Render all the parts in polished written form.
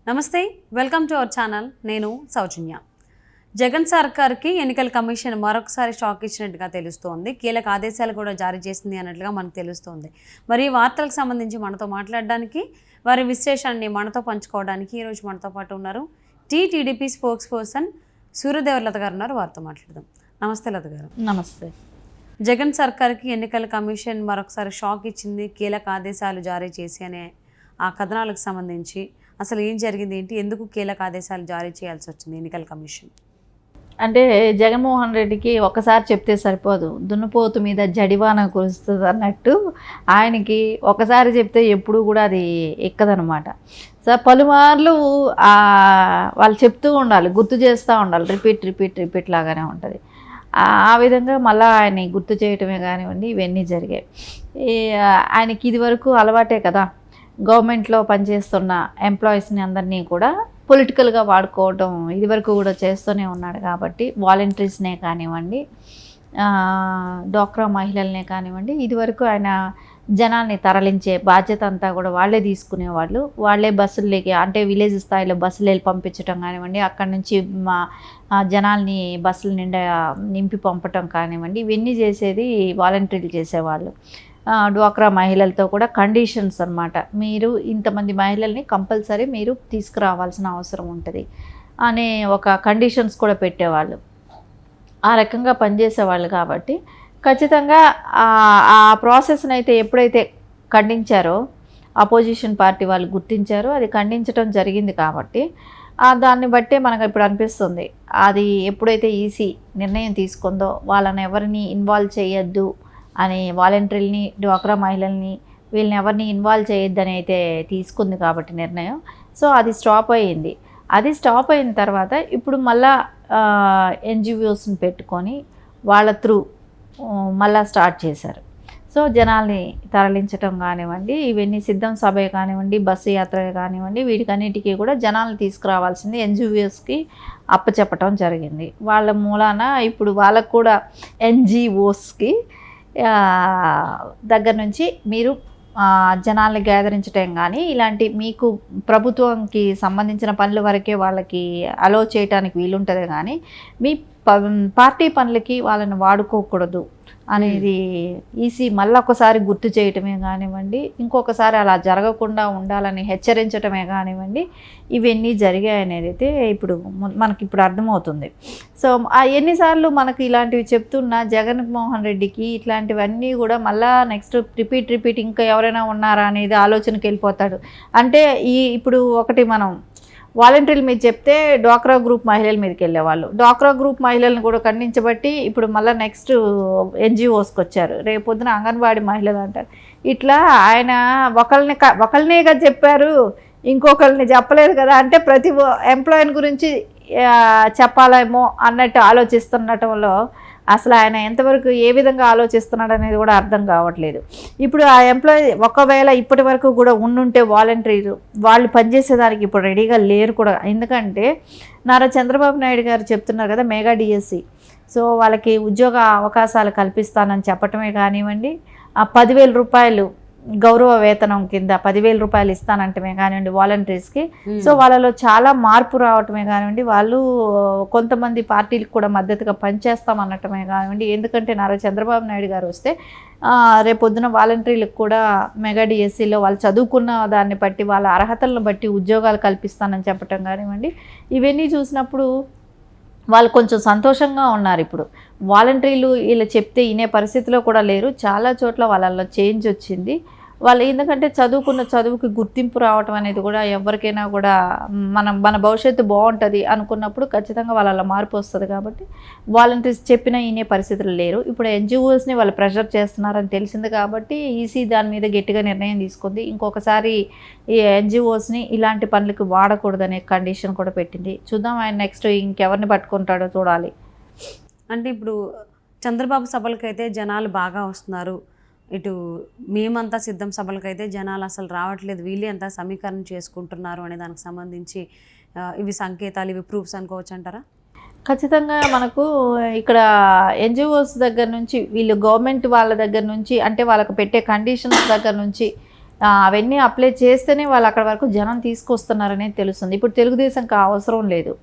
నమస్తే, welcome to our channel. నేను సౌజన్య. జగన్ సర్కార్కి ఎన్నికల కమిషన్ మరొకసారి షాక్ ఇచ్చినట్టుగా తెలుస్తోంది. కీలక ఆదేశాలు కూడా జారీ చేసింది అన్నట్లుగా మనకు తెలుస్తోంది. మరి ఈ వార్తలకు సంబంధించి మనతో మాట్లాడడానికి, వారి విశ్లేషణని మనతో పంచుకోవడానికి ఈరోజు మనతో పాటు ఉన్నారు టీడీపీ స్పోక్స్ పర్సన్ సూర్యదేవర్ లత గారు ఉన్నారు. వారితో మాట్లాడదాం. నమస్తే లత గారు. నమస్తే. జగన్ సర్కార్కి ఎన్నికల కమిషన్ మరొకసారి షాక్ ఇచ్చింది, కీలక ఆదేశాలు జారీ చేసి అనే ఆ కథనాలకు సంబంధించి అసలు ఏం జరిగింది, ఏంటి, ఎందుకు కీలక ఆదేశాలు జారీ చేయాల్సి వచ్చింది ఎన్నికల కమిషన్? అంటే జగన్మోహన్ రెడ్డికి ఒకసారి చెప్తే సరిపోదు, దున్నపోతు మీద జడివాన కురుస్తుంది అన్నట్టు ఆయనకి ఒకసారి చెప్తే ఎప్పుడు కూడా అది ఎక్కదనమాట. సో పలుమార్లు వాళ్ళు చెప్తూ ఉండాలి, గుర్తు చేస్తూ ఉండాలి, రిపీట్ లాగానే ఉంటుంది. ఆ విధంగా మళ్ళీ ఆయన్ని గుర్తు చేయటమే కానివ్వండి, ఇవన్నీ జరిగాయి. ఆయనకి ఇది వరకు అలవాటే కదా, గవర్నమెంట్లో పనిచేస్తున్న ఎంప్లాయీస్ని అందరినీ కూడా పొలిటికల్గా వాడుకోవడం ఇదివరకు కూడా చేస్తూనే ఉన్నాడు. కాబట్టి వాలంటీర్స్నే కానివ్వండి, డ్వాక్రా మహిళలనే కానివ్వండి, ఇదివరకు ఆయన జనాల్ని తరలించే బాధ్యత అంతా కూడా వాళ్ళే తీసుకునేవాళ్ళు. వాళ్ళే బస్సులకి, అంటే విలేజ్ స్థాయిలో బస్సులు వెళ్ళి పంపించడం కానివ్వండి, అక్కడి నుంచి జనాల్ని బస్సులు నిండా నింపి పంపటం కానివ్వండి, ఇవన్నీ చేసేది వాలంటీర్లు చేసేవాళ్ళు. డ్వాక్రా మహిళలతో కూడా కండిషన్స్ అన్నమాట, మీరు ఇంతమంది మహిళల్ని కంపల్సరీ మీరు తీసుకురావాల్సిన అవసరం ఉంటుంది అనే ఒక కండిషన్స్ కూడా పెట్టేవాళ్ళు. ఆ రకంగా పనిచేసేవాళ్ళు. కాబట్టి ఖచ్చితంగా ఆ ప్రాసెస్ని అయితే ఎప్పుడైతే ఖండించారో, అపోజిషన్ పార్టీ వాళ్ళు గుర్తించారో, అది ఖండించడం జరిగింది. కాబట్టి దాన్ని బట్టే మనకు ఇప్పుడు అనిపిస్తుంది, అది ఎప్పుడైతే ఈసీ నిర్ణయం తీసుకుందో వాళ్ళని ఎవరిని ఇన్వాల్వ్ చేయొద్దు అని, వాలంటీర్ని, డ్వాక్రా మహిళల్ని, వీళ్ళని ఎవరిని ఇన్వాల్వ్ చేయొద్దని అయితే తీసుకుంది కాబట్టి నిర్ణయం. సో అది స్టాప్ అయ్యింది. అది స్టాప్ అయిన తర్వాత ఇప్పుడు మళ్ళా ఎన్జిఓస్ని పెట్టుకొని వాళ్ళ త్రూ మళ్ళా స్టార్ట్ చేశారు. సో జనాల్ని తరలించడం కానివ్వండి, ఇవన్నీ సిద్ధం సభ కానివ్వండి, బస్సు యాత్ర కానివ్వండి, వీటికన్నిటికీ కూడా జనాల్ని తీసుకురావాల్సింది ఎన్జిఓస్కి అప్పచెప్పటం జరిగింది. వాళ్ళ మూలాన ఇప్పుడు వాళ్ళకు కూడా ఎన్జిఓస్కి దగ్గర నుంచి మీరు జనాల్ని గ్యాదరించటం కానీ, ఇలాంటి మీకు ప్రభుత్వంకి సంబంధించిన పనుల వరకే వాళ్ళకి అలో చేయడానికి వీలుంటుంది, కానీ మీ పార్టీ పనులకి వాళ్ళని వాడుకోకూడదు అనేది ఈసీ మళ్ళీ ఒకసారి గుర్తు చేయటమే కానివ్వండి, ఇంకొకసారి అలా జరగకుండా ఉండాలని హెచ్చరించటమే కానివ్వండి, ఇవన్నీ జరిగాయనేది అయితే ఇప్పుడు మనకి ఇప్పుడు అర్థమవుతుంది. సో ఎన్నిసార్లు మనకి ఇలాంటివి చెప్తున్నా జగన్మోహన్ రెడ్డికి ఇట్లాంటివన్నీ కూడా మళ్ళీ నెక్స్ట్ రిపీట్ ఇంకా ఎవరైనా ఉన్నారా అనేది ఆలోచనకి వెళ్ళిపోతాడు. అంటే ఇప్పుడు ఒకటి మనం వాలంటీర్ల మీద చెప్తే డ్వాక్రా గ్రూప్ మహిళల మీదకి వెళ్ళేవాళ్ళు, డ్వాక్రా గ్రూప్ మహిళలను కూడా ఖండించబట్టి ఇప్పుడు మళ్ళీ నెక్స్ట్ ఎన్జిఓస్కి వచ్చారు, రేపు పొద్దున అంగన్వాడీ మహిళలు అంటారు. ఇట్లా ఆయన ఒకళ్ళనే కదా చెప్పారు, ఇంకొకరిని చెప్పలేదు కదా, అంటే ప్రతి ఎంప్లాయీని గురించి చెప్పాలేమో అన్నట్టు ఆలోచిస్తుండటంలో అసలు ఆయన ఎంతవరకు ఏ విధంగా ఆలోచిస్తున్నాడు అనేది కూడా అర్థం కావట్లేదు. ఇప్పుడు ఆ ఎంప్లాయీ ఒకవేళ ఇప్పటి వరకు కూడా ఉండుంటే వాలంటీర్ వాళ్ళు పనిచేసేదానికి ఇప్పుడు రెడీగా లేరు కూడా. ఎందుకంటే నారా చంద్రబాబు నాయుడు గారు చెప్తున్నారు కదా, మెగా డిఎస్సి, సో వాళ్ళకి ఉద్యోగ అవకాశాలు కల్పిస్తానని చెప్పటమే కానివ్వండి, ఆ 10,000 రూపాయలు గౌరవ వేతనం కింద 10,000 రూపాయలు ఇస్తానంటమే కానివ్వండి వాలంటీర్స్కి. సో వాళ్ళలో చాలా మార్పు రావటమే కానివ్వండి, వాళ్ళు కొంతమంది పార్టీలకు కూడా మద్దతుగా పనిచేస్తామన్నటమే కానివ్వండి. ఎందుకంటే నారా చంద్రబాబు నాయుడు గారు వస్తే రేపొద్దున వాలంటీర్లకు కూడా మెగా డిఎస్సిలో వాళ్ళు చదువుకున్న దాన్ని బట్టి, వాళ్ళ అర్హతలను బట్టి ఉద్యోగాలు కల్పిస్తానని చెప్పటం కానివ్వండి, ఇవన్నీ చూసినప్పుడు వాళ్ళు కొంచెం సంతోషంగా ఉన్నారు. ఇప్పుడు వాలంటీర్లు ఇలా చెప్తే వినే పరిస్థితిలో కూడా లేరు. చాలా చోట్ల వాళ్ళల్లో చేంజ్ వచ్చింది. వాళ్ళు ఎందుకంటే చదువుకున్న చదువుకి గుర్తింపు రావటం అనేది కూడా ఎవరికైనా కూడా మన భవిష్యత్తు బాగుంటుంది అనుకున్నప్పుడు ఖచ్చితంగా వాళ్ళ మార్పు వస్తుంది. కాబట్టి వాలంటీర్స్ చెప్పినా వినే పరిస్థితులు లేరు. ఇప్పుడు ఎన్జిఓస్ని వాళ్ళు ప్రెషర్ చేస్తున్నారని తెలిసింది కాబట్టి ఈసీ దాని మీద గట్టిగా నిర్ణయం తీసుకుంది. ఇంకొకసారి ఈ ఎన్జిఓస్ని ఇలాంటి పనులకి వాడకూడదనే కండిషన్ కూడా పెట్టింది. చూద్దాం ఆయన నెక్స్ట్ ఇంకెవరిని పట్టుకుంటాడో చూడాలి. అంటే ఇప్పుడు చంద్రబాబు సభలకైతే జనాలు బాగా వస్తున్నారు, ఇటు మేమంతా సిద్ధం సభలకైతే జనాలు అసలు రావట్లేదు, వీళ్ళే అంతా సమీకరణ చేసుకుంటున్నారు అనే దానికి సంబంధించి ఇవి సంకేతాలు, ఇవి ప్రూఫ్స్ అనుకోవచ్చు అంటారా? ఖచ్చితంగా మనకు ఇక్కడ ఎన్జిఓస్ దగ్గర నుంచి, వీళ్ళు గవర్నమెంట్ వాళ్ళ దగ్గర నుంచి, అంటే వాళ్ళకు పెట్టే కండిషన్స్ దగ్గర నుంచి అవన్నీ అప్లై చేస్తేనే వాళ్ళు అక్కడ వరకు జనం తీసుకొస్తున్నారనేది తెలుస్తుంది. ఇప్పుడు తెలుగుదేశంకి ఆ అవసరం లేదు.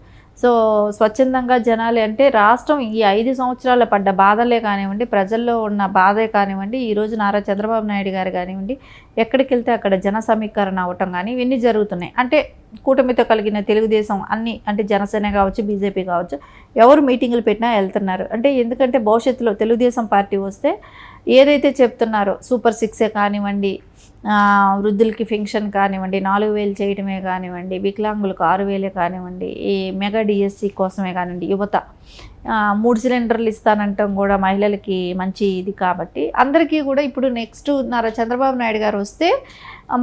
సో స్వచ్ఛందంగా జనాలు అంటే రాష్ట్రం ఈ 5 సంవత్సరాలు పడ్డ బాధలే కానివ్వండి, ప్రజల్లో ఉన్న బాధే కానివ్వండి, ఈరోజు నారా చంద్రబాబు నాయుడు గారు కానివ్వండి, ఎక్కడికి వెళ్తే అక్కడ జన సమీకరణ అవ్వటం కానీ ఇవన్నీ జరుగుతున్నాయి. అంటే కూటమితో కలిగిన తెలుగుదేశం అన్ని, అంటే జనసేన కావచ్చు, బీజేపీ కావచ్చు, ఎవరు మీటింగులు పెట్టినా వెళ్తున్నారు. అంటే ఎందుకంటే భవిష్యత్తులో తెలుగుదేశం పార్టీ వస్తే ఏదైతే చెప్తున్నారో సూపర్ 6 కానివ్వండి, వృద్ధులకి పెన్షన్ కానివ్వండి 4,000 చేయడమే కానివ్వండి, వికలాంగులకు 6,000 కానివ్వండి, ఈ మెగా డిఎస్సి కోసమే కానివ్వండి, యువత 3 సిలిండర్లు ఇస్తానంటాం కూడా మహిళలకి మంచి ఇది. కాబట్టి అందరికీ కూడా ఇప్పుడు నెక్స్ట్ నారా చంద్రబాబు నాయుడు గారు వస్తే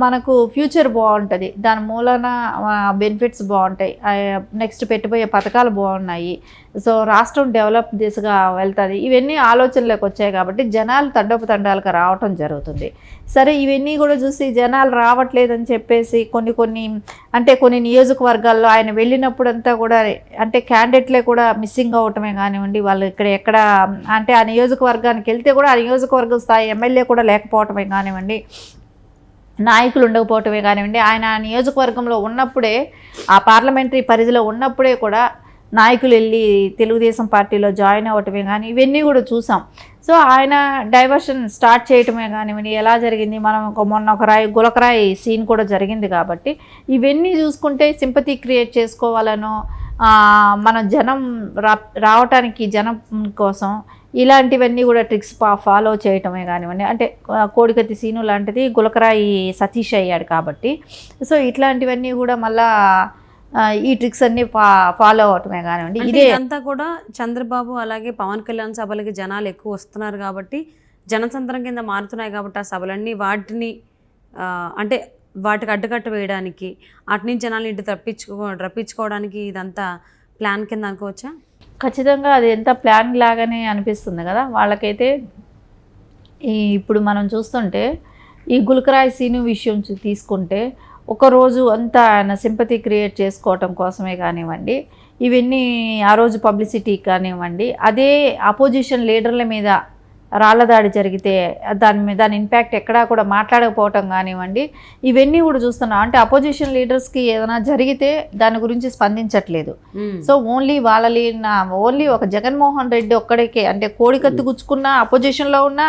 మనకు ఫ్యూచర్ బాగుంటుంది, దాని మూలన బెనిఫిట్స్ బాగుంటాయి, నెక్స్ట్ పెట్టబోయే పథకాలు బాగున్నాయి, సో రాష్ట్రం డెవలప్ దిశగా వెళ్తుంది. ఇవన్నీ ఆలోచనలోకి వచ్చాయి కాబట్టి జనాలు తండోపతండాలకు రావటం జరుగుతుంది. సరే ఇవన్నీ కూడా చూసి జనాలు రావట్లేదని చెప్పేసి కొన్ని నియోజకవర్గాల్లో ఆయన వెళ్ళినప్పుడంతా కూడా అంటే క్యాండిడేట్లే కూడా మిస్సింగ్ అవటమే కానివ్వండి, వాళ్ళు ఎక్కడ అంటే ఆ నియోజకవర్గానికి వెళ్తే కూడా ఆ నియోజకవర్గ స్థాయి ఎమ్మెల్యే కూడా లేకపోవటమే కానివ్వండి, నాయకులు ఉండకపోవటమే కానివ్వండి, ఆయన నియోజకవర్గంలో ఉన్నప్పుడే ఆ పార్లమెంటరీ పరిధిలో ఉన్నప్పుడే కూడా నాయకులు వెళ్ళి తెలుగుదేశం పార్టీలో జాయిన్ అవ్వటమే కానీ ఇవన్నీ కూడా చూసాం. సో ఆయన డైవర్షన్ స్టార్ట్ చేయటమే కానివ్వండి, ఎలా జరిగింది, మనం మొన్న ఒక గులకరాయి సీన్ కూడా జరిగింది. కాబట్టి ఇవన్నీ చూసుకుంటే సింపతి క్రియేట్ చేసుకోవాలనో, మన జనం రావటానికి జనం కోసం ఇలాంటివన్నీ కూడా ట్రిక్స్ ఫాలో చేయటమే కానివ్వండి. అంటే కోడికత్తి సీను లాంటిది గులకరాయి సతీష్ అయ్యాడు కాబట్టి, సో ఇట్లాంటివన్నీ కూడా మళ్ళా ఈ ట్రిక్స్ అన్నీ ఫాలో అవటమే కానివ్వండి. ఇదంతా కూడా చంద్రబాబు అలాగే పవన్ కళ్యాణ్ సభలకి జనాలు ఎక్కువ వస్తున్నారు కాబట్టి, జనసంద్రం కింద మారుతున్నాయి కాబట్టి ఆ సభలన్నీ వాటిని అంటే వాటికి అడ్డుకట్ట వేయడానికి, అటు నుంచి జనాలు ఇంటి రప్పించుకోవడానికి ఇదంతా ప్లాన్ కింద అనుకోవచ్చా? ఖచ్చితంగా అది ఎంత ప్లాన్ లాగానే అనిపిస్తుంది కదా వాళ్ళకైతే. ఇప్పుడు మనం చూస్తుంటే ఈ గులకరాయి సీను విషయం తీసుకుంటే ఒకరోజు అంతా ఆయన సింపతి క్రియేట్ చేసుకోవటం కోసమే కానివ్వండి, ఇవన్నీ ఆ రోజు పబ్లిసిటీ కానివ్వండి, అదే అపోజిషన్ లీడర్ల మీద రాళ్లదాడి జరిగితే దాని ఇంపాక్ట్ ఎక్కడా కూడా మాట్లాడకపోవటం కానివ్వండి, ఇవన్నీ కూడా చూస్తున్నాం. అంటే అపోజిషన్ లీడర్స్కి ఏదైనా జరిగితే దాని గురించి స్పందించట్లేదు. సో ఓన్లీ ఒక జగన్మోహన్ రెడ్డి ఒక్కడికే, అంటే కోడికత్తి గుచ్చుకున్న అపోజిషన్లో ఉన్న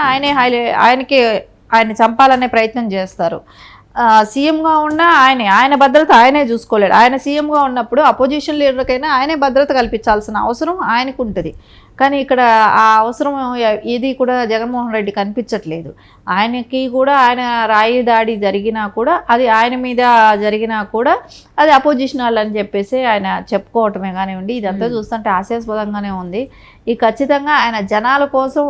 ఆయన చంపాలనే ప్రయత్నం చేస్తారు. సీఎంగా ఉన్న ఆయన భద్రత ఆయనే చూసుకోలేడు. ఆయన సీఎంగా ఉన్నప్పుడు అపోజిషన్ లీడర్కైనా ఆయనే భద్రత కల్పించాల్సిన అవసరం ఆయనకు ఉంటుంది. కానీ ఇక్కడ ఆ అవసరం ఏది కూడా జగన్మోహన్ రెడ్డి కనిపించట్లేదు. ఆయనకి కూడా ఆయన రాయి దాడి జరిగినా కూడా అది ఆయన మీద జరిగినా కూడా అది అపోజిషన్ వాళ్ళని చెప్పేసి ఆయన చెప్పుకోవటమే కానివ్వండి, ఇదంతా చూస్తుంటే హాస్యాస్పదంగానే ఉంది. ఈ ఖచ్చితంగా ఆయన జనాల కోసం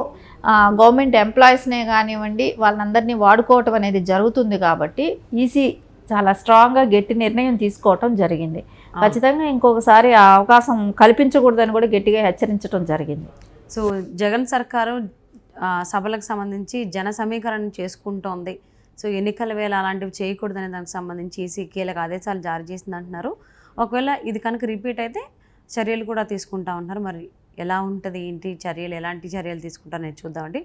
గవర్నమెంట్ ఎంప్లాయీస్నే కానివ్వండి వాళ్ళందరినీ వాడుకోవటం అనేది జరుగుతుంది. కాబట్టి ఈసీ చాలా స్ట్రాంగ్గా గట్టి నిర్ణయం తీసుకోవటం జరిగింది. ఖచ్చితంగా ఇంకొకసారి ఆ అవకాశం కల్పించకూడదని కూడా గట్టిగా హెచ్చరించడం జరిగింది. సో జగన్ సర్కారు సభలకు సంబంధించి జన సమీకరణ చేసుకుంటోంది. సో ఎన్నికల వేళ అలాంటివి చేయకూడదనే దానికి సంబంధించి ఈసీ కీలక ఆదేశాలు జారీ చేసింది అంటున్నారు. ఒకవేళ ఇది కనుక రిపీట్ అయితే చర్యలు కూడా తీసుకుంటా ఉంటున్నారు. మరి ఎలా ఉంటుంది ఏంటి చర్యలు, ఎలాంటి చర్యలు తీసుకుంటారనేది చూద్దామండి.